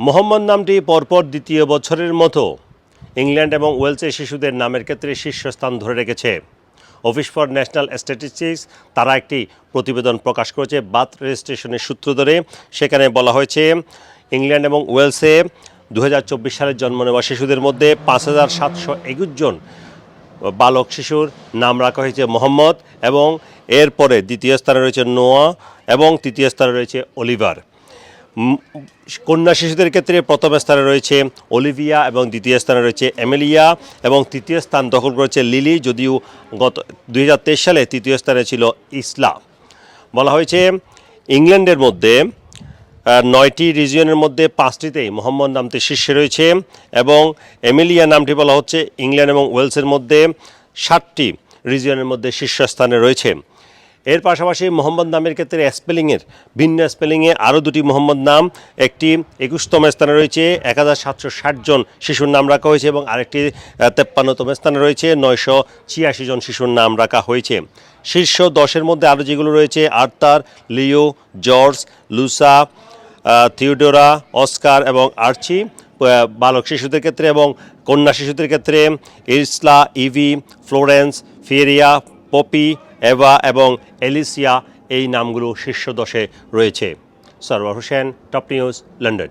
মোহাম্মদ নামটি পরপর দ্বিতীয় বছরের মতো ইংল্যান্ড এবং ওয়েলসের শিশুদের নামের ক্ষেত্রে শীর্ষস্থান ধরে রেখেছে। অফিস ফর ন্যাশনাল স্ট্যাটিস্টিক্স তারা একটি প্রতিবেদন প্রকাশ করেছে বার্থ রেজিস্ট্রেশনের সূত্র ধরে। সেখানে বলা হয়েছে ইংল্যান্ড এবং ওয়েলসে 2024 সালের জন্ম নেওয়া শিশুদের মধ্যে 5721 জন বালক শিশুর নাম রাখা হয়েছে মোহাম্মদ, এবং এরপরে দ্বিতীয় স্থানে রয়েছে নোয়া এবং তৃতীয় স্থানে রয়েছে অলিভার। কন্যা শিশুদের ক্ষেত্রে প্রথম স্থানে রয়েছে অলিভিয়া এবং দ্বিতীয় স্থানে রয়েছে এমেলিয়া এবং তৃতীয় স্থান দখল করেছে লিলি, যদিও গত 2023 সালে তৃতীয় স্থানে ছিল ইসলা। বলা হয়েছে ইংল্যান্ডের মধ্যে 9টি রিজিয়নের মধ্যে 5টিতেই মোহাম্মদ নামটি শীর্ষে রয়েছে এবং এমিলিয়া নামটি বলা হচ্ছে ইংল্যান্ড এবং ওয়েলসের মধ্যে 7টি রিজিয়নের মধ্যে শীর্ষস্থানে রয়েছে। এর পাশাপাশি মোহাম্মদ নামের ক্ষেত্রে স্পেলিংয়ের ভিন্ন স্পেলিংয়ে আরও দুটি মোহাম্মদ নাম, একটি 21তম স্থানে রয়েছে 1760 জন শিশুর নাম রাখা হয়েছে এবং আরেকটি 53তম স্থানে রয়েছে 986 জন শিশুর নাম রাখা হয়েছে। শীর্ষ 10-এর মধ্যে আরও যেগুলো রয়েছে আর্থার, লিও, জর্জ, লুসা, থিওডোরা, অস্কার এবং আর্চি বালক শিশুদের ক্ষেত্রে, এবং কন্যা শিশুদের ক্ষেত্রে ইসলা, ইভি, ফ্লোরেন্স, ফিয়েরিয়া, পপি, এভা এবং এলিসিয়া এই নামগুলো শীর্ষ 10-এ রয়েছে। Sarwar Hossain, top news, London.